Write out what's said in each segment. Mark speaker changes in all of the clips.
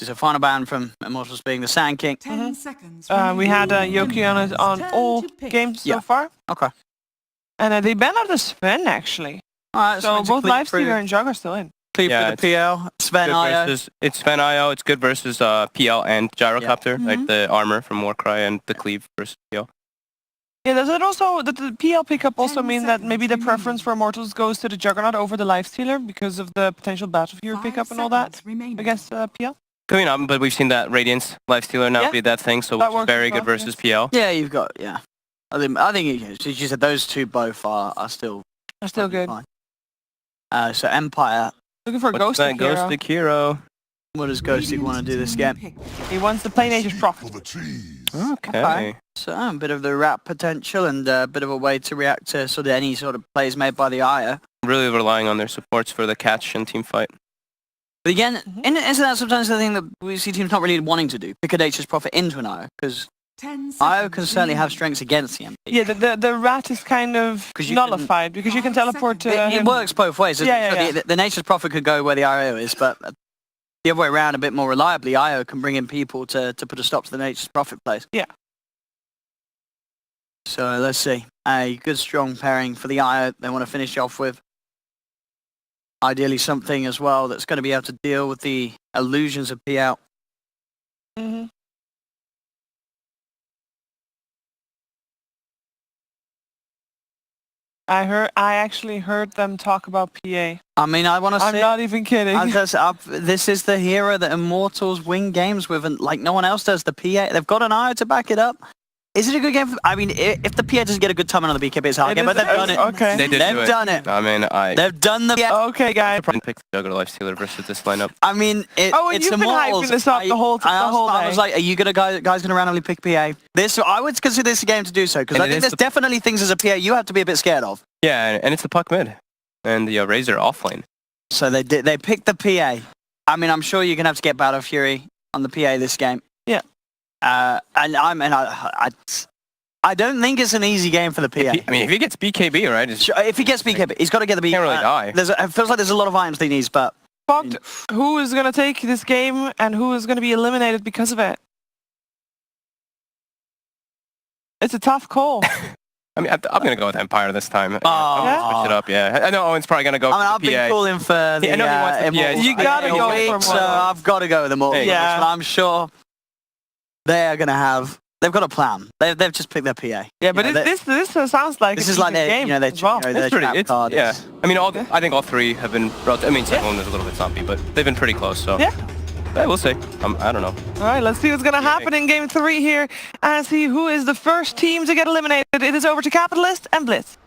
Speaker 1: So final ban from Immortals being the Sand King.
Speaker 2: 10 seconds.
Speaker 3: We had Yoki on all games so far.
Speaker 1: Okay.
Speaker 3: And they banned out the Sven, actually.
Speaker 1: Alright,
Speaker 3: So both Lifestealer and Jug are still in.
Speaker 1: Cleave for the PL. Sven IO.
Speaker 4: It's Sven IO. It's good versus PL and Gyrocopter, like the armor from Warcry and the Cleave versus PL.
Speaker 3: Yeah, does it also, the PL pickup also mean that maybe the preference for Immortals goes to the Juggernaut over the Lifestealer because of the potential Battle Fury pickup and all that against PL?
Speaker 4: Coming up, but we've seen that Radiance Lifestealer now be that thing, so it's very good versus PL.
Speaker 1: Yeah, you've got, I think you said those two both are still
Speaker 3: good.
Speaker 1: Fine. So Empire.
Speaker 3: Looking for a Ghostic Hero.
Speaker 4: Ghostic Hero.
Speaker 1: What does Ghostic want to do this game?
Speaker 3: He wants to play Nature's Prophet.
Speaker 4: Okay.
Speaker 1: So a bit of the wrap potential and a bit of a way to react to sort of any sort of plays made by the IO.
Speaker 4: Really relying on their supports for the catch and team fight.
Speaker 1: But again, isn't that sometimes the thing that we see teams not really wanting to do? Pick a Nature's Prophet into an IO, because IO can certainly have strengths against the MP.
Speaker 3: Yeah, the rat is kind of nullified because you can teleport to
Speaker 1: It works both ways. The Nature's Prophet could go where the IO is, but the other way around, a bit more reliably, IO can bring in people to put a stop to the Nature's Prophet plays.
Speaker 3: Yeah.
Speaker 1: So let's see. A good strong pairing for the IO they want to finish off with. Ideally something as well that's going to be able to deal with the illusions of PL.
Speaker 3: I actually heard them talk about PA.
Speaker 1: I mean, I want to say...
Speaker 3: I'm not even kidding.
Speaker 1: This is the hero that Immortals win games with, and like no one else does. The PA, they've got an IO to back it up. Is it a good game? I mean, if the PA doesn't get a good time on the BKB, it's a hard game, but they've done it.
Speaker 3: Okay.
Speaker 1: They've done it.
Speaker 4: I mean,
Speaker 1: They've done the...
Speaker 3: Okay, guys.
Speaker 4: I probably pick the Juggernaut Lifestealer versus this lineup.
Speaker 1: I mean, it's
Speaker 3: you've been hyping this up the whole day.
Speaker 1: I was like, are you guys going to randomly pick PA? I would consider this a game to do so, because I think there's definitely things as a PA you have to be a bit scared of.
Speaker 4: Yeah, and it's the puck mid, and the Razor offlane.
Speaker 1: So they picked the PA. I mean, I'm sure you're going to have to get Battle Fury on the PA this game.
Speaker 3: Yeah.
Speaker 1: I don't think it's an easy game for the PA.
Speaker 4: I mean, if he gets BKB, right?
Speaker 1: If he gets BKB, he's got to get the BKB.
Speaker 4: Can't really die.
Speaker 1: It feels like there's a lot of items he needs, but...
Speaker 3: Fucked. Who is going to take this game and who is going to be eliminated because of it? It's a tough call.
Speaker 4: I mean, I'm going to go with Empire this time. I'm going to switch it up, yeah. I know Owen's probably going to go for the PA.
Speaker 1: I've been calling for the...
Speaker 4: I know he wants the PA.
Speaker 3: You got to go for
Speaker 1: Immortals. So I've got to go with Immortals.
Speaker 3: Yeah.
Speaker 1: I'm sure they're going to have... They've got a plan. They've just picked their PA.
Speaker 3: Yeah, but this sounds like
Speaker 1: this is like their game. Their trap card.
Speaker 4: Yeah, I mean, I think all three have been. I mean, second one was a little bit zombie, but they've been pretty close. So
Speaker 3: yeah,
Speaker 4: we'll see. I don't know.
Speaker 3: All right, let's see what's gonna happen in game 3 here, and see who is the first team to get eliminated. It is over to Capitalist and Blitz.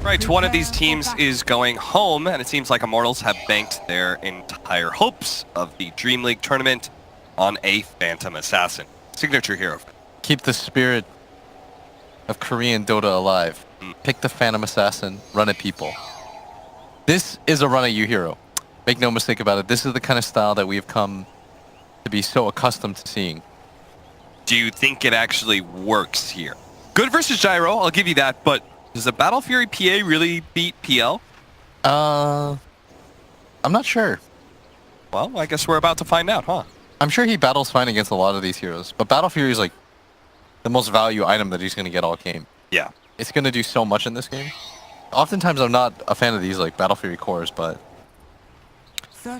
Speaker 5: Right, one of these teams is going home, and it seems like Immortals have banked their entire hopes of the DreamLeague tournament on a Phantom Assassin. Signature hero.
Speaker 6: Keep the spirit of Korean Dota alive. Pick the Phantom Assassin, run at people. This is a run at you hero. Make no mistake about it. This is the kind of style that we've come to be so accustomed to seeing.
Speaker 5: Do you think it actually works here? Good versus Gyro, I'll give you that, but does a Battle Fury PA really beat PL?
Speaker 6: I'm not sure.
Speaker 5: Well, I guess we're about to find out, huh?
Speaker 6: I'm sure he battles fine against a lot of these heroes, but Battle Fury is like the most value item that he's going to get all game.
Speaker 5: Yeah.
Speaker 6: It's going to do so much in this game. Oftentimes I'm not a fan of these like Battle Fury cores, but...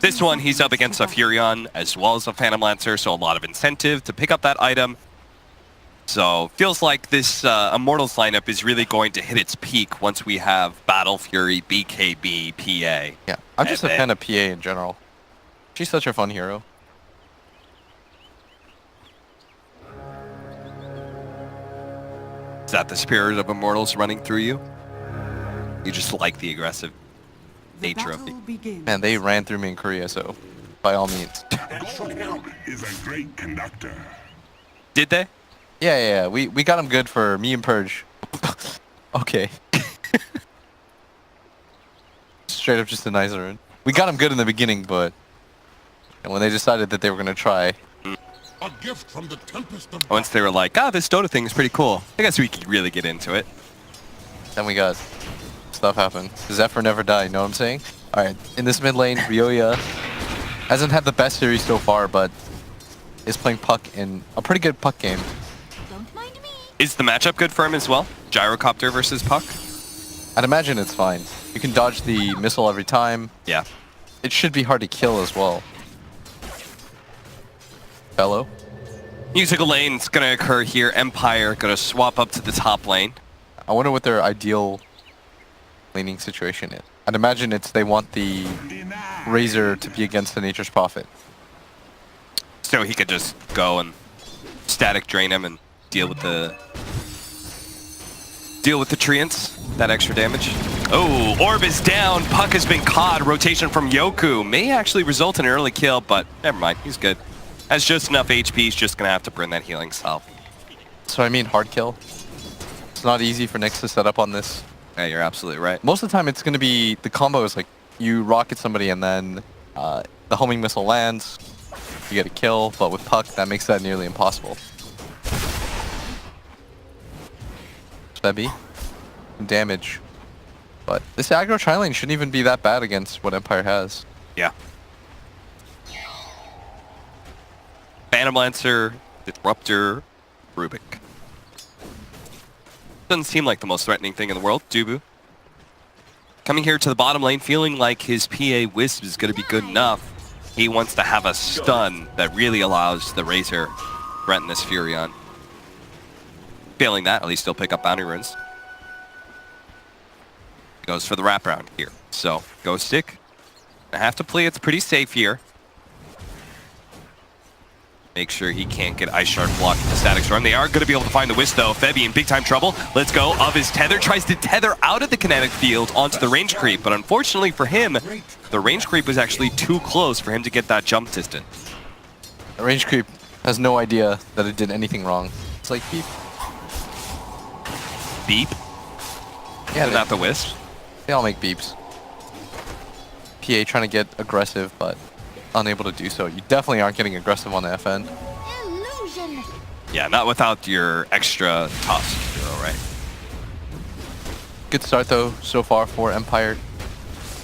Speaker 5: This one, he's up against a Furion as well as a Phantom Lancer, so a lot of incentive to pick up that item. So, feels like this Immortals lineup is really going to hit its peak once we have Battle Fury, BKB, PA.
Speaker 6: Yeah, I'm just a fan of PA in general. She's such a fun hero.
Speaker 5: Is that the spirit of Immortals running through you? You just like the aggressive nature of the...
Speaker 6: Man, they ran through me in Korea, so by all means.
Speaker 7: Is a great conductor.
Speaker 5: Did they?
Speaker 6: Yeah. We got him good for me and Purge. Okay. Straight up just a nice run. We got him good in the beginning, but when they decided that they were gonna try.
Speaker 7: A gift from the tempest of...
Speaker 5: Once they were like, this Dota thing is pretty cool. I guess we could really get into it.
Speaker 6: Then we got stuff happen. Zephyr never died, you know what I'm saying? Alright, in this mid lane, Ryoya hasn't had the best series so far, but is playing Puck in a pretty good Puck game.
Speaker 5: Is the matchup good for him as well? Gyrocopter versus Puck?
Speaker 6: I'd imagine it's fine. You can dodge the missile every time.
Speaker 5: Yeah.
Speaker 6: It should be hard to kill as well. Fellow.
Speaker 5: Musical lane's gonna occur here. Empire gonna swap up to the top lane.
Speaker 6: I wonder what their ideal laning situation is. I'd imagine it's they want the Razor to be against the Nature's Prophet.
Speaker 5: So he could just go and static drain him and deal with the treants, that extra damage. Oh, Orb is down. Puck has been caught. Rotation from Yoku may actually result in an early kill, but never mind. He's good. Has just enough HP. He's just gonna have to burn that healing salve.
Speaker 6: So I mean hard kill. It's not easy for Nyx to set up on this.
Speaker 5: Yeah, you're absolutely right.
Speaker 6: Most of the time it's going to be, the combo is like, you rocket somebody and then the homing missile lands, you get a kill, but with Puck that makes that nearly impossible. Sebby, some damage. But this aggro tri-lane shouldn't even be that bad against what Empire has.
Speaker 5: Yeah. Phantom Lancer, Disruptor, Rubik. Doesn't seem like the most threatening thing in the world. Dubu. Coming here to the bottom lane, feeling like his PA Wisp is going to be good enough. He wants to have a stun that really allows the Razor threaten this Furion. Failing that, at least he'll pick up bounty runes. Goes for the wraparound here. So, Ghost Stick. I have to play it's pretty safe here. Make sure he can't get Ice Shard blocking the Static Storm. They are going to be able to find the Wisp though. Febby in big time trouble. Let's go. Of his tether. Tries to tether out of the kinetic field onto the range creep. But unfortunately for him, the range creep was actually too close for him to get that jump distance.
Speaker 6: The range creep has no idea that it did anything wrong. It's like beep.
Speaker 5: Beep?
Speaker 6: Yeah,
Speaker 5: Not the Wisp.
Speaker 6: they all make beeps. PA trying to get aggressive, but unable to do so. You definitely aren't getting aggressive on the FN.
Speaker 2: Illusion.
Speaker 5: Yeah, not without your extra tusk hero, right?
Speaker 6: Good start though so far for Empire.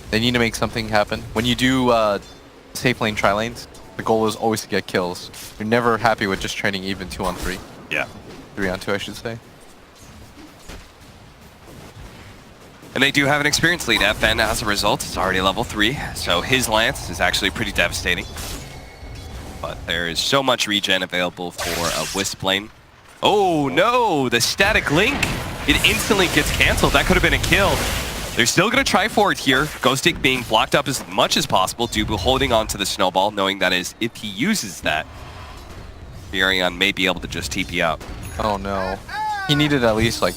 Speaker 6: They need to make something happen. When you do safe lane tri-lanes, the goal is always to get kills. You're never happy with just training even 2-on-3.
Speaker 5: Yeah.
Speaker 6: 3-on-2 I should say.
Speaker 5: And they do have an experience lead. FN, as a result, is already level 3, so his lance is actually pretty devastating. But there is so much regen available for a Wisp lane. Oh no, the static link! It instantly gets cancelled. That could have been a kill. They're still going to try for it here. Ghostic being blocked up as much as possible. Dubu holding on to the snowball, knowing that is if he uses that, Furion may be able to just TP out.
Speaker 6: Oh no. He needed at least like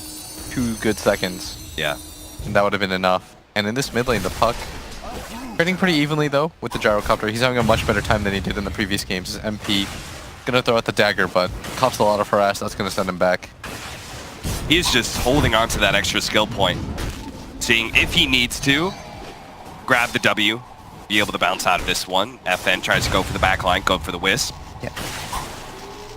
Speaker 6: 2 good seconds.
Speaker 5: Yeah.
Speaker 6: And that would have been enough. And in this mid lane, the Puck trading pretty evenly though with the Gyrocopter. He's having a much better time than he did in the previous games. His MP gonna throw out the dagger, but cops a lot of harass. That's gonna send him back.
Speaker 5: He's just holding on to that extra skill point. Seeing if he needs to grab the W, be able to bounce out of this one. FN tries to go for the back line, go for the Wisp.
Speaker 6: Yeah.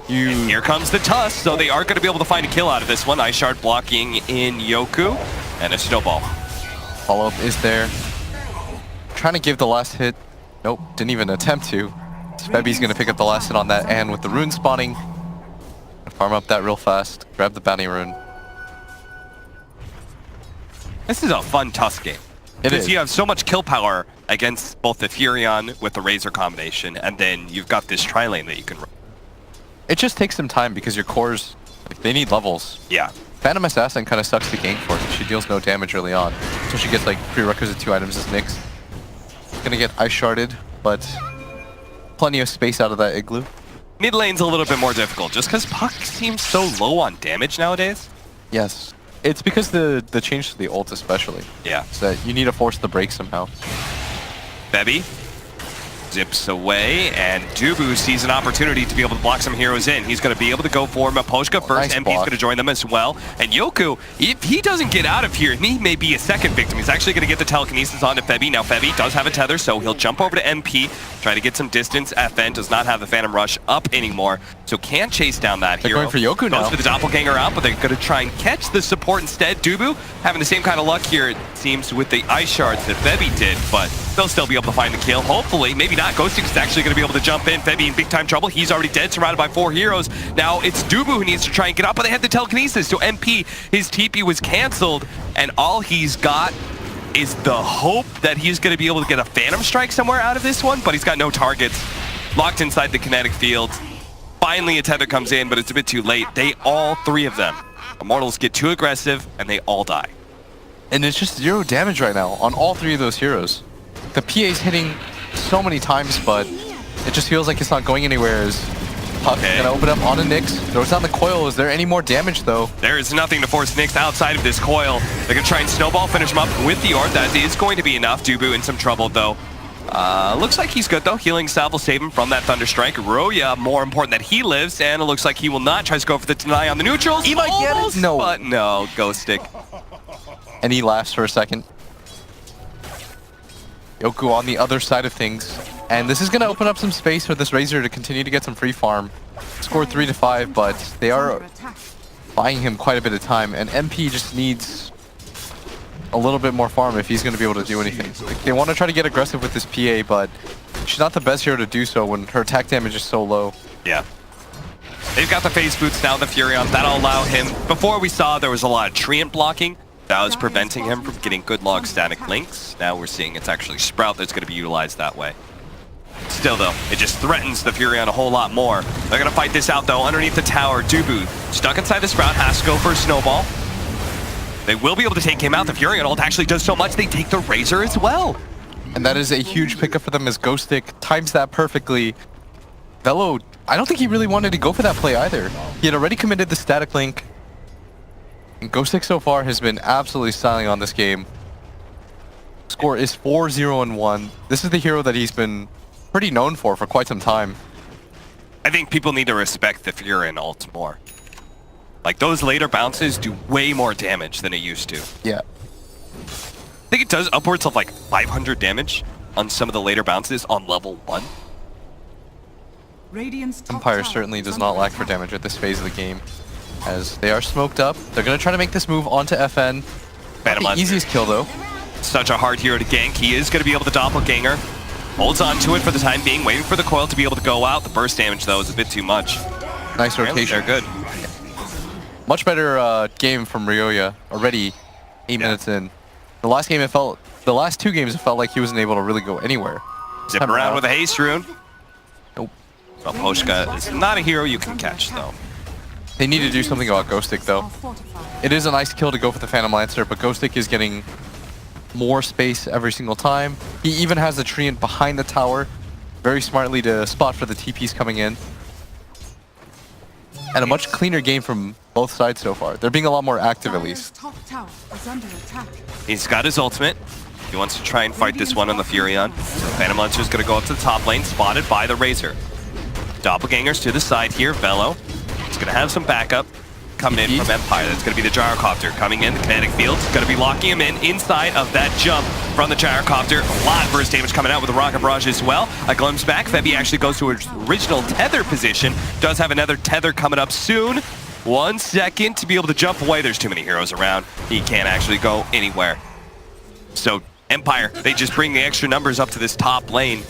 Speaker 5: And here comes the Tusk, so they are going to be able to find a kill out of this one. Ice Shard blocking in Yoku, and a snowball.
Speaker 6: Follow-up is there. Trying to give the last hit. Nope, didn't even attempt to. Febby's going to pick up the last hit on that, and with the rune spawning, farm up that real fast, grab the bounty rune.
Speaker 5: This is a fun Tusk game. Because you have so much kill power against both the Furion with the Razor combination, and then you've got this tri-lane that you can run.
Speaker 6: It just takes some time because your cores, like, they need levels.
Speaker 5: Yeah.
Speaker 6: Phantom Assassin kind of sucks to gank for. She deals no damage early on. So she gets like prerequisite 2 items as Nyx. Gonna get Ice Sharded, but plenty of space out of that igloo.
Speaker 5: Mid lane's a little bit more difficult, just because Puck seems so low on damage nowadays.
Speaker 6: Yes. It's because the change to the ult especially.
Speaker 5: Yeah.
Speaker 6: So that you need to force the break somehow.
Speaker 5: Bebby Zips away, and Dubu sees an opportunity to be able to block some heroes in. He's going to be able to go for Maposhka first.
Speaker 6: Nice
Speaker 5: MP's going to join them as well. And Yoku, if he doesn't get out of here, he may be a second victim. He's actually going to get the telekinesis onto Febby. Now Febby does have a tether, so he'll jump over to MP, try to get some distance. FN does not have the Phantom Rush up anymore, so can't chase down that
Speaker 6: They're
Speaker 5: hero.
Speaker 6: going for Yoku now.
Speaker 5: Goes for the Doppelganger out, but they're going to try and catch the support instead. Dubu having the same kind of luck here, it seems, with the ice shards that Febby did, but they'll still be able to find the kill. Hopefully, maybe not. Ghostic is actually going to be able to jump in. Febby in big time trouble. He's already dead, surrounded by 4 heroes. Now it's Dubu who needs to try and get up, but they had the telekinesis. So MP, his TP was canceled, and all he's got is the hope that he's going to be able to get a Phantom Strike somewhere out of this one, but he's got no targets. Locked inside the kinetic field. Finally, a tether comes in, but it's a bit too late. All 3 of them. Immortals get too aggressive, and they all die.
Speaker 6: And it's just 0 damage right now on all 3 of those heroes. The PA's hitting so many times, but it just feels like it's not going anywhere. As Puck's gonna open up on a Nyx, throws down the coil. Is there any more damage though?
Speaker 5: There is nothing to force Nyx outside of this coil. They're gonna try and snowball, finish him up with the orb. That is going to be enough. Dubu in some trouble though. Looks like he's good though. Healing salve will save him from that thunder strike. Roya, more important that he lives, and it looks like he will not. Tries to go for the deny on the neutrals.
Speaker 6: He might get it. No,
Speaker 5: but no, Ghost Stick.
Speaker 6: And he laughs for a second. Yoku on the other side of things. And this is going to open up some space for this Razor to continue to get some free farm. Score 3 to 5, but they are buying him quite a bit of time. And MP just needs a little bit more farm if he's going to be able to do anything. Like, they want to try to get aggressive with this PA, but she's not the best hero to do so when her attack damage is so low.
Speaker 5: Yeah. They've got the phase boots now, the Furion. That'll allow him. Before we saw there was a lot of treant blocking. That was preventing him from getting good log static links. Now we're seeing it's actually Sprout that's going to be utilized that way. Still though, it just threatens the Furion a whole lot more. They're going to fight this out though underneath the tower. Dubu stuck inside the Sprout, has to go for a snowball. They will be able to take him out. The Furion ult actually does so much, they take the Razor as well.
Speaker 6: And that is a huge pickup for them as Ghost Stick times that perfectly. Velo, I don't think he really wanted to go for that play either. He had already committed the static link. And Ghost Stick so far has been absolutely styling on this game. Score is 4-0-1. This is the hero that he's been pretty known for quite some time.
Speaker 5: I think people need to respect the Furion ult more. Like, those later bounces do way more damage than it used to.
Speaker 6: Yeah.
Speaker 5: I think it does upwards of like 500 damage on some of the later bounces on level 1.
Speaker 6: Empire certainly does not lack for damage at this phase of the game. As they are smoked up, they're going to try to make this move onto FN.
Speaker 5: Phantom
Speaker 6: The
Speaker 5: Lancer.
Speaker 6: easiest kill though.
Speaker 5: Such a hard hero to gank. He is going to be able to Doppelganger. Holds on to it for the time being, waiting for the coil to be able to go out. The burst damage though is a bit too much.
Speaker 6: Nice
Speaker 5: Apparently
Speaker 6: rotation.
Speaker 5: they're good.
Speaker 6: Much better game from Ryoya already 8 minutes in. The last game the last 2 games it felt like he wasn't able to really go anywhere.
Speaker 5: Zip around with a haste rune.
Speaker 6: Nope.
Speaker 5: Well, Poshka is not a hero you can catch though.
Speaker 6: They need to do something about Ghost Stick though. It is a nice kill to go for the Phantom Lancer, but Ghost Stick is getting more space every single time. He even has the treant behind the tower, very smartly to spot for the TPs coming in. And a much cleaner game from both sides so far. They're being a lot more active at least.
Speaker 5: He's got his ultimate. He wants to try and fight this one on the Furion. So Phantom Lancer is going to go up to the top lane, spotted by the Razor. Doppelgangers to the side here. Velo is going to have some backup coming in from Empire. That's going to be the Gyrocopter coming in. The kinetic field is going to be locking him in inside of that jump from the Gyrocopter. A lot of burst damage coming out with the Rocket Barrage as well. A glimpse back. Febby actually goes to his original tether position. Does have another tether coming up soon. 1 second to be able to jump away. There's too many heroes around. He can't actually go anywhere. So Empire, they just bring the extra numbers up to this top lane.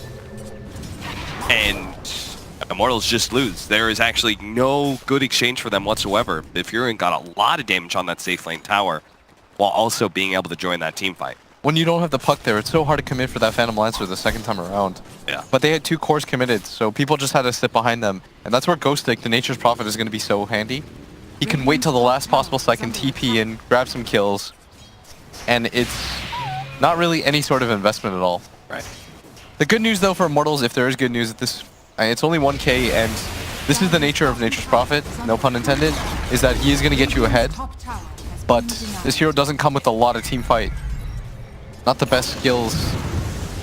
Speaker 5: And Immortals just lose. There is actually no good exchange for them whatsoever. The Furion got a lot of damage on that safe lane tower while also being able to join that team fight.
Speaker 6: When you don't have the puck there, it's so hard to commit for that Phantom Lancer the second time around.
Speaker 5: Yeah.
Speaker 6: But they had 2 cores committed, so people just had to sit behind them. And that's where Ghost Stick, the Nature's Prophet, is going to be so handy. He can wait till the last possible second, TP in, grab some kills, and it's not really any sort of investment at all.
Speaker 5: Right.
Speaker 6: The good news, though, for Immortals, if there is good news, it's only 1k, and this is the nature of Nature's Prophet, no pun intended, is that he is going to get you ahead, but this hero doesn't come with a lot of team fight. Not the best skills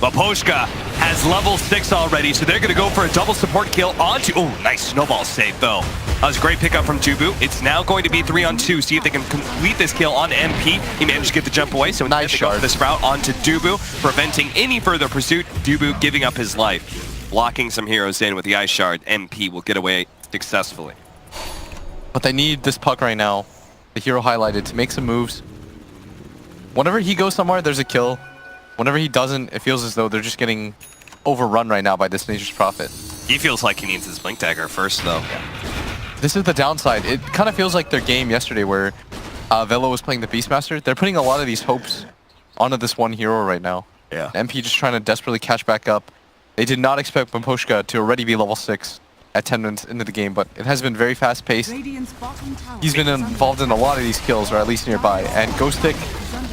Speaker 5: Maposhka has level 6 already, so they're going to go for a double support kill onto... Oh, nice snowball save, though. That was a great pickup from Dubu. It's now going to be 3-on-2. See if they can complete this kill on MP. He managed to get the jump away, so nice shot. The sprout onto Dubu, preventing any further pursuit. Dubu giving up his life. Blocking some heroes in with the Ice Shard. MP will get away successfully.
Speaker 6: But they need this puck right now, the hero highlighted, to make some moves. Whenever he goes somewhere, there's a kill. Whenever he doesn't, it feels as though they're just getting overrun right now by this Nature's Prophet.
Speaker 5: He feels like he needs his Blink Dagger first, though.
Speaker 6: This is the downside. It kind of feels like their game yesterday where Velo was playing the Beastmaster. They're putting a lot of these hopes onto this one hero right now.
Speaker 5: Yeah.
Speaker 6: MP just trying to desperately catch back up. They did not expect Maposhka to already be level 6 at 10 minutes into the game, but it has been very fast-paced. He's been involved in a lot of these kills, or at least nearby. And Ghostic,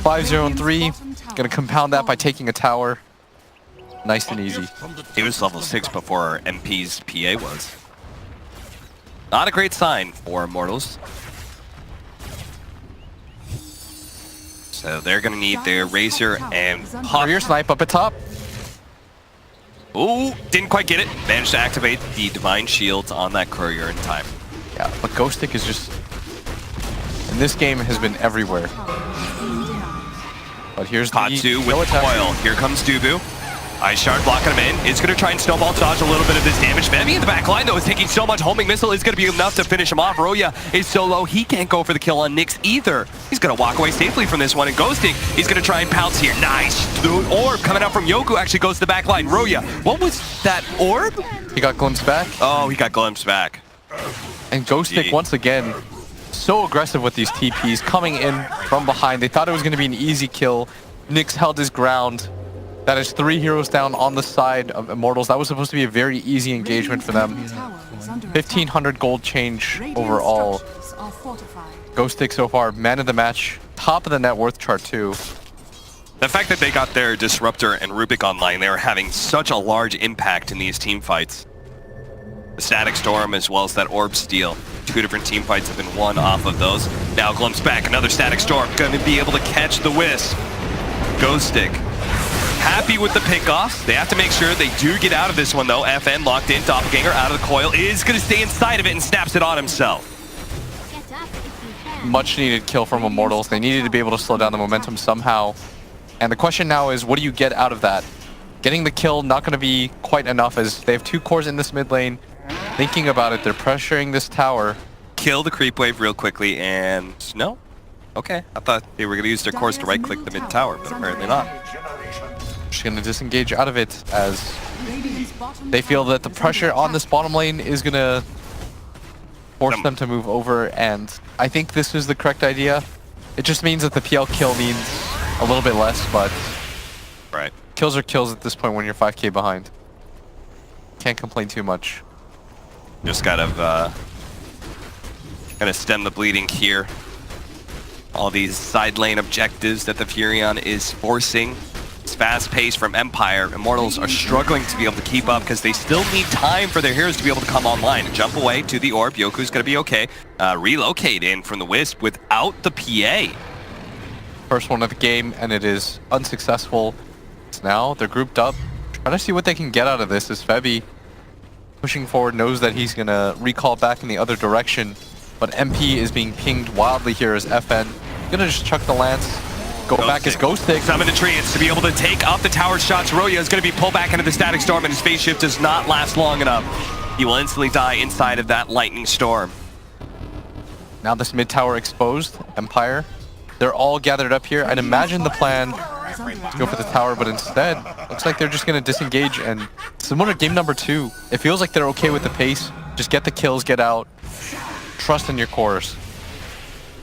Speaker 6: 5-0-3, gonna compound that by taking a tower. Nice and easy.
Speaker 5: He was level 6 before MP's PA was. Not a great sign for Immortals. So they're gonna need their Razor and Pop.
Speaker 6: Career snipe up at top.
Speaker 5: Ooh, didn't quite get it. Managed to activate the Divine Shields on that Courier in time.
Speaker 6: Yeah, but Ghostic is just... And this game has been everywhere. But here's
Speaker 5: Katsu with Coil. Here comes Dubu. Ice Shard blocking him in. It's going to try and snowball dodge a little bit of this damage. Femi in the back line, though, is taking so much. Homing Missile is going to be enough to finish him off. Roya is so low, he can't go for the kill on Nyx either. He's going to walk away safely from this one. And Ghosting, he's going to try and pounce here. Nice. The orb coming out from Yoku actually goes to the back line. Roya, what was that orb?
Speaker 6: He got glimpsed back.
Speaker 5: Oh, he got glimpsed back.
Speaker 6: And Ghostic, once again, so aggressive with these TPs, coming in from behind. They thought it was going to be an easy kill. Nyx held his ground. That is 3 heroes down on the side of Immortals. That was supposed to be a very easy engagement for them. 1,500 gold change overall. Ghostic so far, man of the match. Top of the net worth chart too.
Speaker 5: The fact that they got their Disruptor and Rubik online, they are having such a large impact in these team fights. The Static Storm as well as that Orb Steal. 2 different team fights have been won off of those. Now glimpse back, another Static Storm. Going to be able to catch the Wisp. Ghostic. Happy with the pickoffs. They have to make sure they do get out of this one, though. FN locked in. Doppelganger out of the coil. Is going to stay inside of it and snaps it on himself.
Speaker 6: Much needed kill from Immortals. They needed to be able to slow down the momentum somehow. And the question now is, what do you get out of that? Getting the kill not going to be quite enough as they have 2 cores in this mid lane. Thinking about it, they're pressuring this tower.
Speaker 5: Kill the creep wave real quickly and... No? Okay. I thought they were going to use their cores to right-click the mid tower, but apparently not.
Speaker 6: Just going to disengage out of it as they feel that the pressure on this bottom lane is going to force them to move over, and I think this is the correct idea. It just means that the PL kill needs a little bit less, but
Speaker 5: right.
Speaker 6: Kills are kills at this point when you're 5k behind. Can't complain too much.
Speaker 5: Just kind of gonna stem the bleeding here. All these side lane objectives that the Furion is forcing. It's fast pace from Empire. Immortals are struggling to be able to keep up because they still need time for their heroes to be able to come online. Jump away to the orb. Yoku's going to be okay. Relocate in from the Wisp without the PA.
Speaker 6: First one of the game, and it is unsuccessful. So now they're grouped up, trying to see what they can get out of this as Febby, pushing forward, knows that he's going to recall back in the other direction. But MP is being pinged wildly here as FN. Going to just chuck the lance. Go back as Ghostic.
Speaker 5: Summon the treants to be able to take off the tower shots. Roya is going to be pulled back into the Static Storm, and his phase shift does not last long enough. He will instantly die inside of that Lightning Storm.
Speaker 6: Now this mid tower exposed. Empire. They're all gathered up here. I'd imagine the plan to go for the tower, but instead, looks like they're just going to disengage, and similar to game number 2. It feels like they're okay with the pace. Just get the kills, get out. Trust in your cores.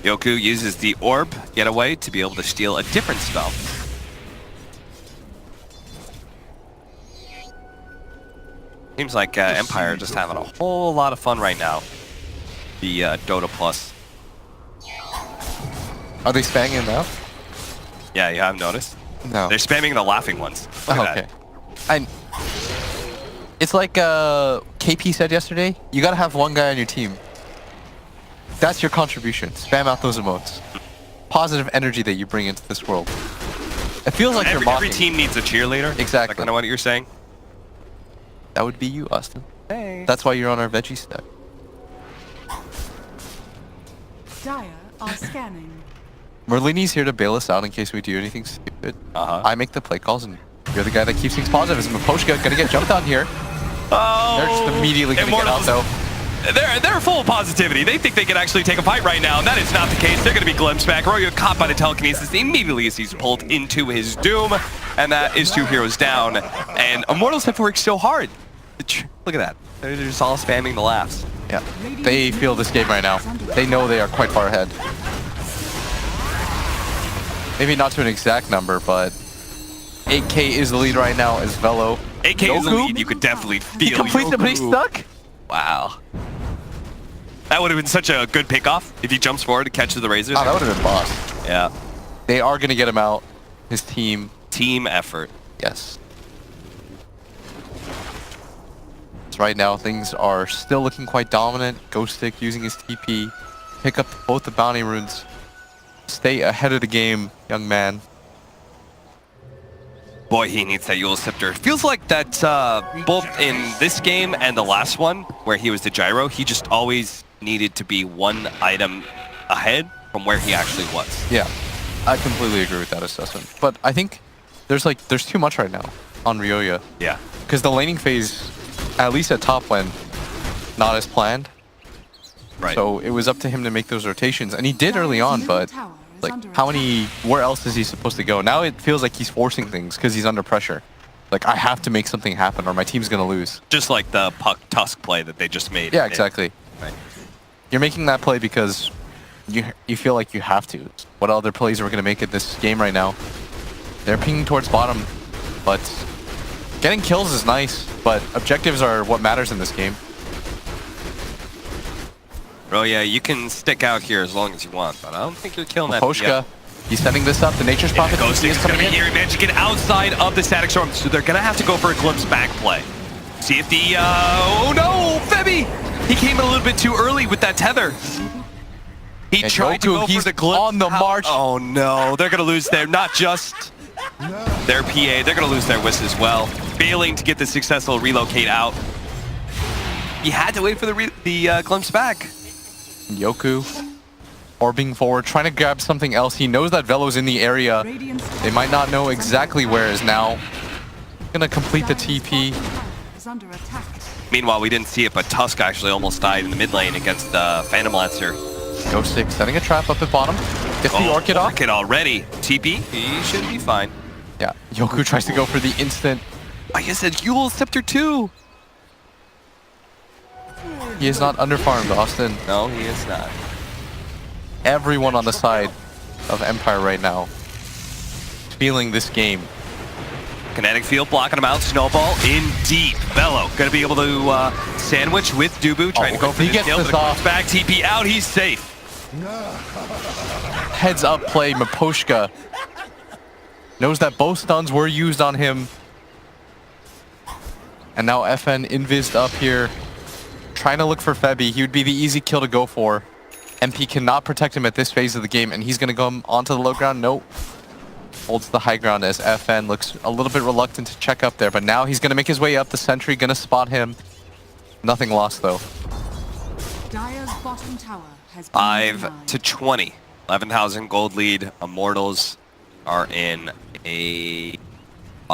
Speaker 5: Yoku uses the orb getaway to be able to steal a different spell. Seems like Empire just having a whole lot of fun right now. The Dota Plus.
Speaker 6: Are they spamming it now?
Speaker 5: Yeah, you haven't noticed?
Speaker 6: No.
Speaker 5: They're spamming the laughing ones. Look at
Speaker 6: okay.
Speaker 5: that.
Speaker 6: It's like KP said yesterday, you gotta have one guy on your team. That's your contribution. Spam out those emotes. Positive energy that you bring into this world. It feels like you're
Speaker 5: Every
Speaker 6: mocking.
Speaker 5: team needs a cheerleader.
Speaker 6: Exactly.
Speaker 5: Is that kind of what you're saying?
Speaker 6: That would be you, Austin.
Speaker 5: Hey.
Speaker 6: That's why you're on our veggie stack.
Speaker 2: Dire are scanning.
Speaker 6: Merlini's here to bail us out in case we do anything stupid.
Speaker 5: Uh-huh.
Speaker 6: I make the play calls, and you're the guy that keeps things positive. Is Maposhka gonna get jumped on here?
Speaker 5: Oh,
Speaker 6: They're just immediately gonna get out,
Speaker 5: Immortals.
Speaker 6: though.
Speaker 5: They're full of positivity. They think they can actually take a fight right now, and that is not the case. They're going to be glimpsed back. Royo caught by the telekinesis immediately as he's pulled into his doom, and that is 2 heroes down. And Immortals have worked so hard. Look at that. They're just all spamming the laughs.
Speaker 6: Yeah, they feel this game right now. They know they are quite far ahead. Maybe not to an exact number, but 8K is the lead right now as Velo.
Speaker 5: 8K is the
Speaker 6: Yoku?
Speaker 5: lead. You could definitely
Speaker 6: He
Speaker 5: feel
Speaker 6: completes it, but he's
Speaker 5: Yoku.
Speaker 6: stuck.
Speaker 5: Wow. That would have been such a good pickoff if he jumps forward to catch the razors.
Speaker 6: Oh, that would have been boss.
Speaker 5: Yeah.
Speaker 6: They are going to get him out. His team.
Speaker 5: Team effort.
Speaker 6: Yes. So right now, things are still looking quite dominant. Ghostic using his TP. Pick up both the bounty runes. Stay ahead of the game, young man.
Speaker 5: Boy, he needs that Eul Scepter. Feels like that both in this game and the last one, where he was the gyro, he just always needed to be one item ahead from where he actually was.
Speaker 6: Yeah, I completely agree with that assessment. But I think there's too much right now on Ryoya.
Speaker 5: Yeah.
Speaker 6: Because the laning phase, at least at top lane, not as planned.
Speaker 5: Right.
Speaker 6: So it was up to him to make those rotations. And he did early on, but like, where else is he supposed to go? Now it feels like he's forcing things because he's under pressure. Like, I have to make something happen or my team's going to lose.
Speaker 5: Just like the Puck Tusk play that they just made.
Speaker 6: Yeah, exactly.
Speaker 5: Right.
Speaker 6: You're making that play because you feel like you have to. What other plays are we going to make in this game right now? They're pinging towards bottom, but getting kills is nice, but objectives are what matters in this game.
Speaker 5: Oh yeah, you can stick out here as long as you want, but I don't think you're killing that.
Speaker 6: Poshka, he's setting this up. The Nature's Prophet
Speaker 5: Ghostic
Speaker 6: is
Speaker 5: is going
Speaker 6: coming
Speaker 5: to be
Speaker 6: in.
Speaker 5: here. Managed to get outside of the Static Storm, so they're going to have to go for a glimpse back play. See if the... oh no, Febby! He came a little bit too early with that tether. He
Speaker 6: And
Speaker 5: tried to
Speaker 6: Yoku,
Speaker 5: go
Speaker 6: he's
Speaker 5: for the glimpse.
Speaker 6: on the march.
Speaker 5: Oh no, they're going to lose their... not just their PA, they're going to lose their Whis as well. Failing to get the successful relocate out. He had to wait for the glimpse back.
Speaker 6: Yoku orbing forward, trying to grab something else. He knows that Velo's in the area. They might not know exactly where is now. Gonna complete the TP.
Speaker 5: Meanwhile, we didn't see it, but Tusk actually almost died in the mid lane against the Phantom Lancer.
Speaker 6: Ghostic setting a trap up at bottom. Gets the Orchid off.
Speaker 5: Orchid already. TP, he should be fine.
Speaker 6: Yeah, Yoku tries to go for the instant.
Speaker 5: I guess it's Eul Scepter too.
Speaker 6: He is not underfarmed, Austin.
Speaker 5: No, he is not.
Speaker 6: Everyone on the side of Empire right now feeling this game.
Speaker 5: Kinetic field blocking him out. Snowball in deep. Velo gonna be able to sandwich with Dubu, trying to go for
Speaker 6: he
Speaker 5: the
Speaker 6: gets
Speaker 5: kill.
Speaker 6: this
Speaker 5: But it
Speaker 6: off.
Speaker 5: comes back. TP out. He's safe.
Speaker 6: Heads up play, Maposhka knows that both stuns were used on him. And now FN invised up here, trying to look for Febby. He would be the easy kill to go for. MP cannot protect him at this phase of the game, and he's going to go onto the low ground. Nope. Holds the high ground as FN looks a little bit reluctant to check up there, but now he's going to make his way up. The sentry going to spot him. Nothing lost, though.
Speaker 2: Dire's bottom tower has been
Speaker 5: 5
Speaker 2: denied.
Speaker 5: to 20. 11,000 gold lead. Immortals are in a...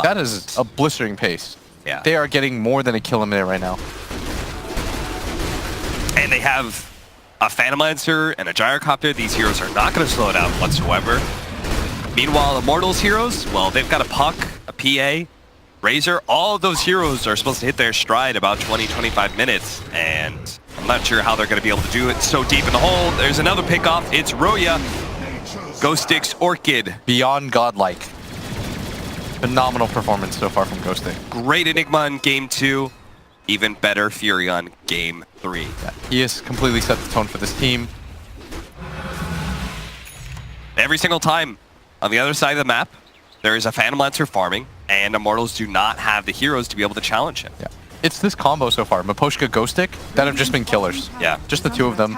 Speaker 6: That is a blistering pace.
Speaker 5: Yeah.
Speaker 6: They are getting more than a kill in there right now.
Speaker 5: And they have a Phantom Lancer and a Gyrocopter. These heroes are not going to slow down whatsoever. Meanwhile, Immortals heroes, well, they've got a Puck, a PA, Razor. All of those heroes are supposed to hit their stride about 20-25 minutes. And I'm not sure how they're going to be able to do it so deep in the hole. There's another pickoff. It's Roya. Ghostic's Orchid.
Speaker 6: Beyond godlike. Phenomenal performance so far from Ghostic.
Speaker 5: Great Enigma in Game 2. Even better Fury on Game 3.
Speaker 6: Yeah, he has completely set the tone for this team.
Speaker 5: Every single time on the other side of the map, there is a Phantom Lancer farming, and Immortals do not have the heroes to be able to challenge him.
Speaker 6: Yeah, it's this combo so far, Maposhka, Ghostic, that have just been killers.
Speaker 5: Yeah.
Speaker 6: Just the two of them.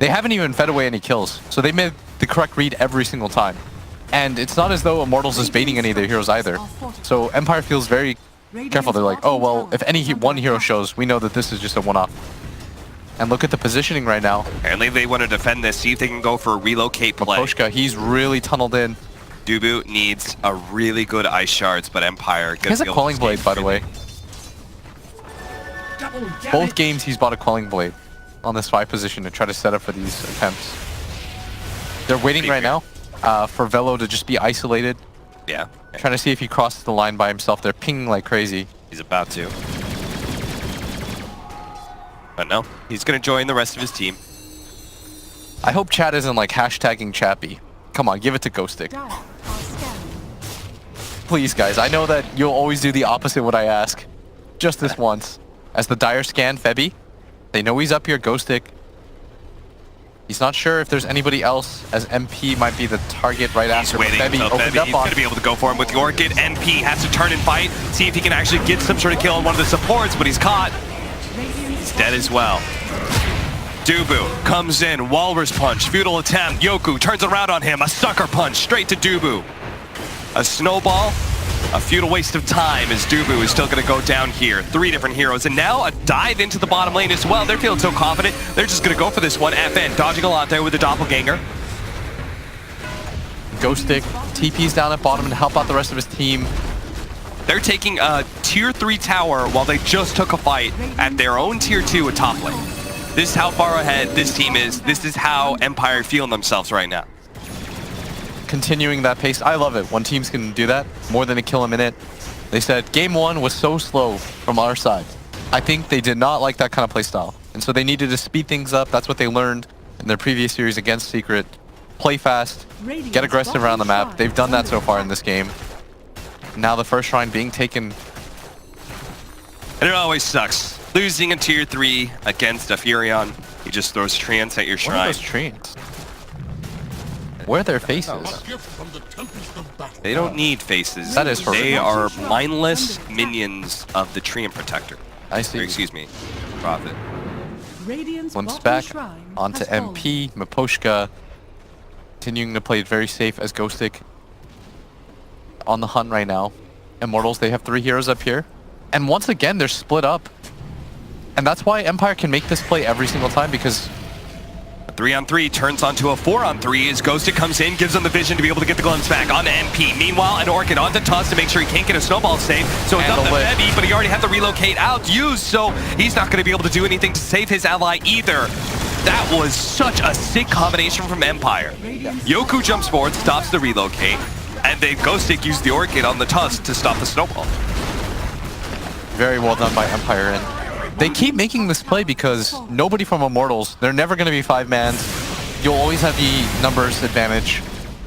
Speaker 6: They haven't even fed away any kills, so they made the correct read every single time. And it's not as though Immortals is baiting any of their heroes either. So Empire feels very careful. They're like, oh, well, if any one hero shows, we know that this is just a one-off. And look at the positioning right now.
Speaker 5: Apparently they want to defend this, see if they can go for a relocate play.
Speaker 6: Maposhka, he's really tunneled in.
Speaker 5: Dubu needs a really good ice shards, but Empire
Speaker 6: He has a Quelling Blade, by the way. Both games he's bought a Quelling Blade on this 5 position to try to set up for these attempts. They're waiting right now for Velo to just be isolated.
Speaker 5: Yeah.
Speaker 6: Trying to see if he crosses the line by himself. They're pinging like crazy.
Speaker 5: He's about to. But no, he's going to join the rest of his team.
Speaker 6: I hope chat isn't like hashtagging Chappy. Come on, give it to Ghostic.
Speaker 2: Dire are scanning.
Speaker 6: Please, guys. I know that you'll always do the opposite what I ask. Just this once. As the Dire scan Febby, they know he's up here, Ghostic. He's not sure if there's anybody else, as MP might be the target right
Speaker 5: He's
Speaker 6: after.
Speaker 5: waiting
Speaker 6: Febby
Speaker 5: until
Speaker 6: opened
Speaker 5: Febby.
Speaker 6: up
Speaker 5: He's
Speaker 6: on
Speaker 5: going to be able to go for him with the Orchid. MP has to turn and fight, see if he can actually get some sort of kill on one of the supports, but he's caught. He's dead as well. Dubu comes in, Walrus Punch, futile attempt. Yoku turns around on him, a sucker punch straight to Dubu. A snowball, a futile waste of time as Dubu is still going to go down here. 3 different heroes, and now a dive into the bottom lane as well. They're feeling so confident, they're just going to go for this one. FN dodging a lot there with the Doppelganger.
Speaker 6: Ghostic TP's down at bottom to help out the rest of his team.
Speaker 5: They're taking a tier 3 tower while they just took a fight at their own tier 2 at top lane. This is how far ahead this team is. This is how Empire feeling themselves right now.
Speaker 6: Continuing that pace. I love it when teams can do that. More than a kill a minute. They said game 1 was so slow from our side. I think they did not like that kind of play style. And so they needed to speed things up. That's what they learned in their previous series against Secret. Play fast, get aggressive around the map. They've done that so far in this game. Now the first shrine being taken.
Speaker 5: And it always sucks. Losing a tier 3 against a Furion. He just throws treants at your
Speaker 6: What are
Speaker 5: shrine.
Speaker 6: those treants? Where are their faces?
Speaker 7: A gift from the tempest of battle.
Speaker 5: They don't need faces.
Speaker 6: That is
Speaker 5: They
Speaker 6: horrific.
Speaker 5: are mindless minions of the Treant Protector.
Speaker 6: I
Speaker 5: Or,
Speaker 6: see.
Speaker 5: excuse me, Prophet.
Speaker 2: Radiant's
Speaker 6: Once
Speaker 2: bottom
Speaker 6: back
Speaker 2: shrine
Speaker 6: onto
Speaker 2: has fallen.
Speaker 6: MP, Maposhka continuing to play it very safe as Ghostic on the hunt right now. Immortals, they have 3 heroes up here. And once again, they're split up. And that's why Empire can make this play every single time, because
Speaker 5: A 3-on-3 turns onto a 4-on-3 as Ghostic comes in, gives him the vision to be able to get the glimpse back onto MP. Meanwhile, an Orchid onto Tuss to make sure he can't get a snowball save. So it's up to
Speaker 6: Handle it.
Speaker 5: Febby, but he already had to relocate out used, so he's not going to be able to do anything to save his ally either. That was such a sick combination from Empire. Yoku jumps forward, stops the relocate, and then Ghostic used the Orchid on the Tusk to stop the snowball.
Speaker 6: very well done by Empire. And they keep making this play because nobody from Immortals, they're never going to be 5-mans. You'll always have the numbers advantage.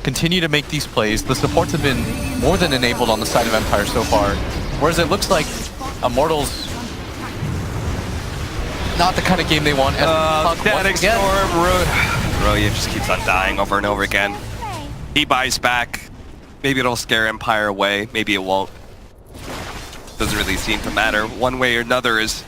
Speaker 6: Continue to make these plays. The supports have been more than enabled on the side of Empire so far. Whereas it looks like Immortals, not the kind of game they want. And
Speaker 5: Static Storm, Roya just keeps on dying over and over again. He buys back. Maybe it'll scare Empire away. Maybe it won't. Doesn't really seem to matter. One way or another is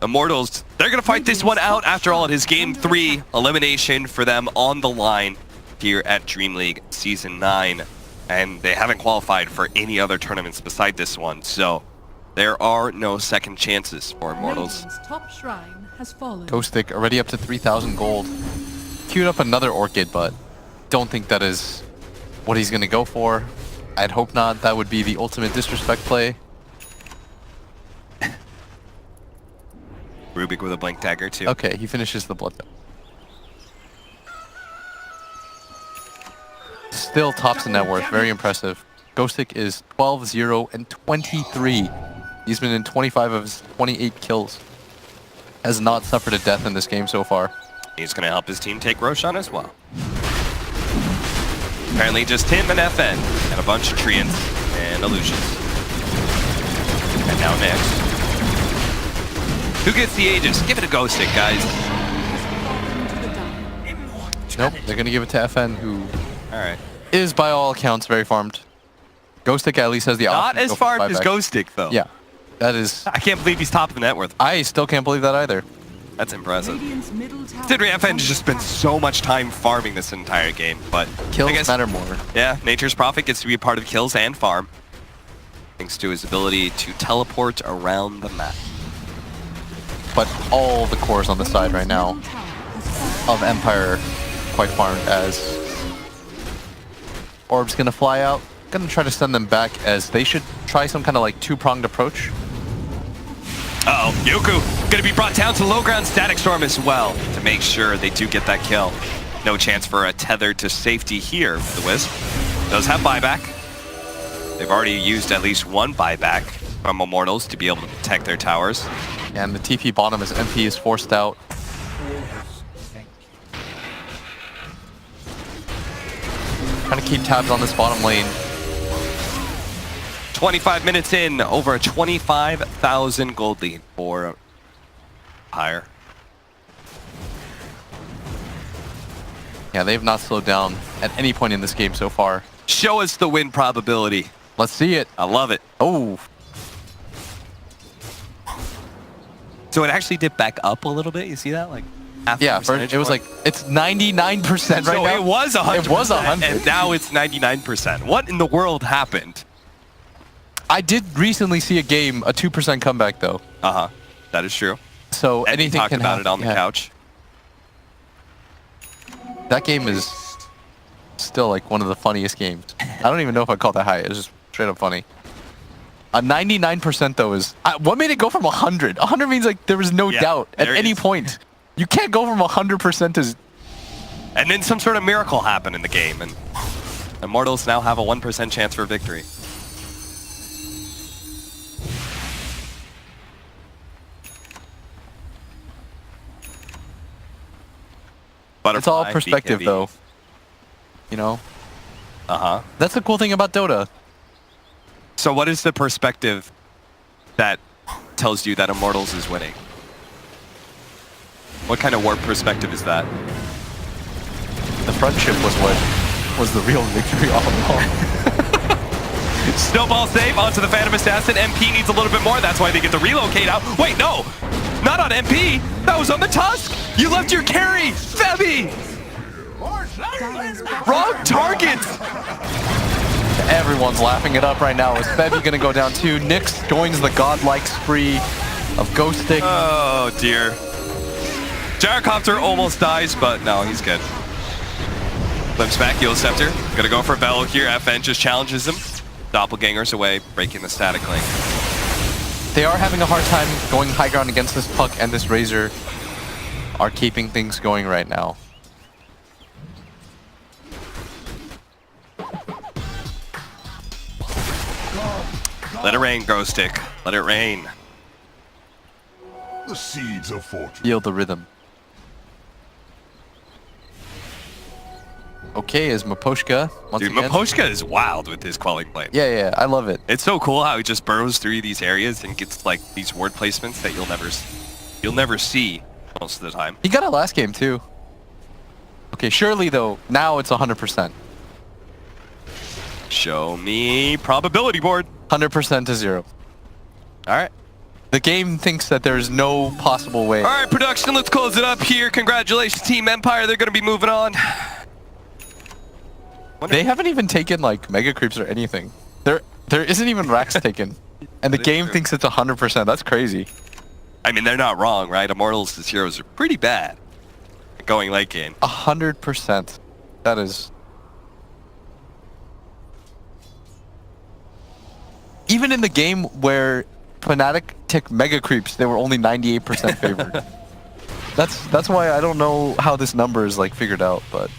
Speaker 5: Immortals. They're going to fight this one out. After all, it is Game 3. Elimination for them on the line here at DreamLeague Season 9. And they haven't qualified for any other tournaments beside this one. So there are no second chances for Immortals.
Speaker 2: Radiant's top shrine has fallen.
Speaker 6: Ghostic already up to 3,000 gold. Queued up another Orchid, but don't think that is what he's going to go for. I'd hope not. That would be the ultimate disrespect play.
Speaker 5: Rubik with a Blink Dagger too.
Speaker 6: Okay, he finishes the blood. Still tops the net worth. Very impressive. Ghostic is 12, 0, and 23. He's been in 25 of his 28 kills. Has not suffered a death in this game so far.
Speaker 5: He's going to help his team take Roshan as well. Apparently just him and FN and a bunch of Treants and Illusions. And now next. Who gets the Aegis? Give it a Ghostic, guys.
Speaker 6: Nope, they're going to give it to FN, who
Speaker 5: Alright.
Speaker 6: is by all accounts very farmed. Ghostic at least has the
Speaker 5: Not
Speaker 6: option to
Speaker 5: as
Speaker 6: go for
Speaker 5: farmed as
Speaker 6: buyback.
Speaker 5: Ghostic, though.
Speaker 6: Yeah, that is...
Speaker 5: I can't believe he's top of the net worth.
Speaker 6: I still can't believe that either.
Speaker 5: That's impressive.
Speaker 2: Radiant's middle tower
Speaker 5: Considering
Speaker 2: is
Speaker 5: FN
Speaker 2: under
Speaker 5: has just been
Speaker 2: attack.
Speaker 5: so much time farming this entire game, but
Speaker 6: Kills
Speaker 5: I guess,
Speaker 6: matter more.
Speaker 5: yeah, Nature's Prophet gets to be a part of kills and farm, thanks to his ability to teleport around the map.
Speaker 6: But all the cores on the side right now
Speaker 2: Middle tower has fallen.
Speaker 6: of Empire quite farmed as Orb's gonna fly out. Gonna try to send them back as they should try some kind of like two-pronged approach.
Speaker 5: Uh-oh, Yoku gonna be brought down to low ground Static Storm as well to make sure they do get that kill. No chance for a tether to safety here for the Wisp. Does have buyback. They've already used at least one buyback from Immortals to be able to protect their towers.
Speaker 6: And the TP bottom as MP is forced out. Trying to keep tabs on this bottom lane.
Speaker 5: 25 minutes in, over a 25,000 gold lead for Empire.
Speaker 6: Yeah, they've not slowed down at any point in this game so far.
Speaker 5: Show us the win probability.
Speaker 6: Let's see it.
Speaker 5: I love it.
Speaker 6: Oh,
Speaker 5: So it actually dipped back up a little bit. You see that? Like half
Speaker 6: yeah,
Speaker 5: a percentage
Speaker 6: it was
Speaker 5: point.
Speaker 6: like, it's 99% right
Speaker 5: So
Speaker 6: now.
Speaker 5: it was 100%.
Speaker 6: It was 100.
Speaker 5: And now it's 99%. What in the world happened?
Speaker 6: I did recently see a game, a 2% comeback though.
Speaker 5: Uh-huh. That is true.
Speaker 6: So
Speaker 5: And
Speaker 6: anything
Speaker 5: talked
Speaker 6: can
Speaker 5: about
Speaker 6: happen.
Speaker 5: it on the
Speaker 6: Yeah.
Speaker 5: couch.
Speaker 6: That game is still like one of the funniest games. I don't even know if I call that high. It's just straight up funny. A 99% though is... what made it go from 100? 100 means like there was no
Speaker 5: Yeah,
Speaker 6: doubt at
Speaker 5: there
Speaker 6: any
Speaker 5: is.
Speaker 6: point. You can't go from 100% to...
Speaker 5: And then some sort of miracle happened in the game, and Immortals now have a 1% chance for victory.
Speaker 6: It's all
Speaker 5: Butterfly,
Speaker 6: perspective
Speaker 5: BKB.
Speaker 6: though. You know?
Speaker 5: Uh-huh.
Speaker 6: That's the cool thing about Dota.
Speaker 5: So what is the perspective that tells you that Immortals is winning? What kind of warp perspective is that?
Speaker 6: The friendship was what was the real victory all along.
Speaker 5: Snowball save onto the Phantom Assassin. MP needs a little bit more. That's why they get to relocate out. Wait, no! Not on MP! That was on the Tusk! You left your carry! Febby! Wrong target!
Speaker 6: Everyone's laughing it up right now. Is Febby gonna go down too? Nyx joins the godlike spree of ghosting.
Speaker 5: Oh, dear. Gyrocopter almost dies, but no, he's good. Flips back, Heal Scepter. Gonna go for Bellow here. FN just challenges him. Doppelgangers away, breaking the static link.
Speaker 6: They are having a hard time going high ground against this Puck, and this Razor are keeping things going right now.
Speaker 5: Let it rain, Grow Stick. Let it rain.
Speaker 7: The seeds of fortune.
Speaker 6: Feel the rhythm. Okay, is Maposhka once
Speaker 5: Dude,
Speaker 6: again.
Speaker 5: Maposhka is wild with his Quelling Blade.
Speaker 6: Yeah, I love it.
Speaker 5: It's so cool how he just burrows through these areas and gets like these ward placements that you'll never see most of the time.
Speaker 6: He got it last game too. Okay, surely though, now it's 100%.
Speaker 5: Show me probability board.
Speaker 6: 100% to 0.
Speaker 5: All right.
Speaker 6: The game thinks that there's no possible way.
Speaker 5: All right, production, let's close it up here. Congratulations, Team Empire. They're going to be moving on.
Speaker 6: They haven't even taken like mega creeps or anything. There isn't even racks taken. And the
Speaker 5: That is
Speaker 6: game
Speaker 5: true.
Speaker 6: thinks it's 100%. That's crazy.
Speaker 5: I mean, they're not wrong, right? Immortals' heroes are pretty bad at going late game.
Speaker 6: 100%. That is... Even in the game where Fnatic took mega creeps, they were only 98% favored. That's why I don't know how this number is like figured out, but...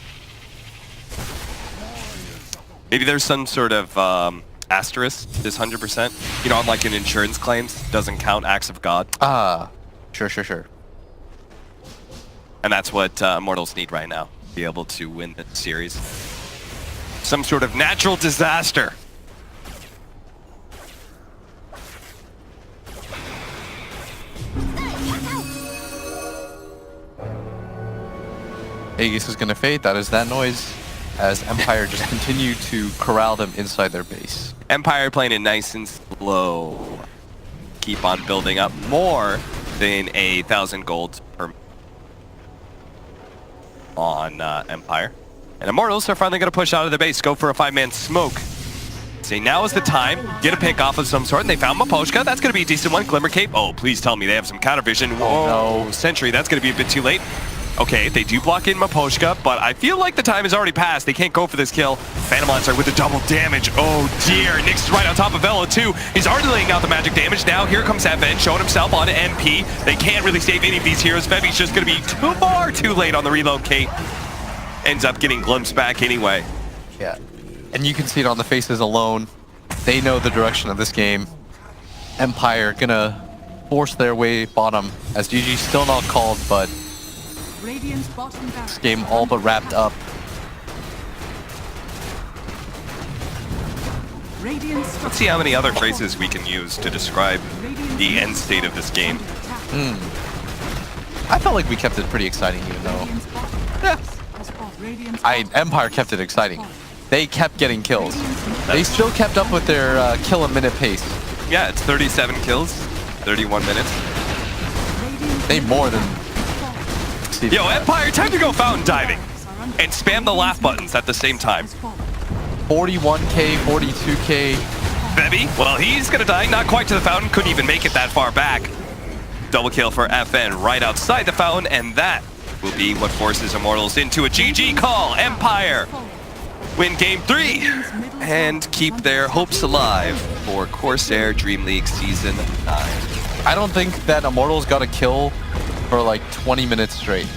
Speaker 5: Maybe there's some sort of asterisk, this 100%. You know, unlike in insurance claims, doesn't count acts of God.
Speaker 6: Ah, sure.
Speaker 5: And that's what Immortals need right now, to be able to win the series. Some sort of natural disaster.
Speaker 6: Aegis is gonna fade. That is that noise. As Empire just continue to corral them inside their base.
Speaker 5: Empire playing it nice and slow. Keep on building up more than 1,000 gold per on Empire. And Immortals are finally going to push out of the base, go for a 5-man smoke. See, now is the time. Get a pick off of some sort, and they found Maposhka. That's going to be a decent one. Glimmer Cape. Oh, please tell me they have some counter vision. Whoa, no. Sentry. That's going to be a bit too late. Okay, they do block in Maposhka, but I feel like the time has already passed. They can't go for this kill. Phantom Lancer with the double damage. Oh dear, Nyx is right on top of Velo too. He's already laying out the magic damage. Now here comes FN showing himself on MP. They can't really save any of these heroes. Febi's just going to be too late on the relocate. Ends up getting glimpsed back anyway.
Speaker 6: Yeah, and you can see it on the faces alone. They know the direction of this game. Empire gonna force their way bottom as GG still not called, but this game all but wrapped up.
Speaker 5: Let's see how many other phrases we can use to describe the end state of this game.
Speaker 6: I felt like we kept it pretty exciting, even though Empire kept it exciting. They kept getting kills. They still kept up with their kill a minute pace.
Speaker 5: Yeah, it's 37 kills, 31 minutes.
Speaker 6: They more than...
Speaker 5: Yo, Empire, time to go fountain diving. And spam the laugh buttons at the same time.
Speaker 6: 41k, 42k.
Speaker 5: Febi, well, he's gonna die. Not quite to the fountain, couldn't even make it that far back. Double kill for FN right outside the fountain, and that will be what forces Immortals into a GG call. Empire win game 3 and keep their hopes alive for Corsair DreamLeague Season 9.
Speaker 6: I don't think that Immortals got a kill for like 20 minutes straight.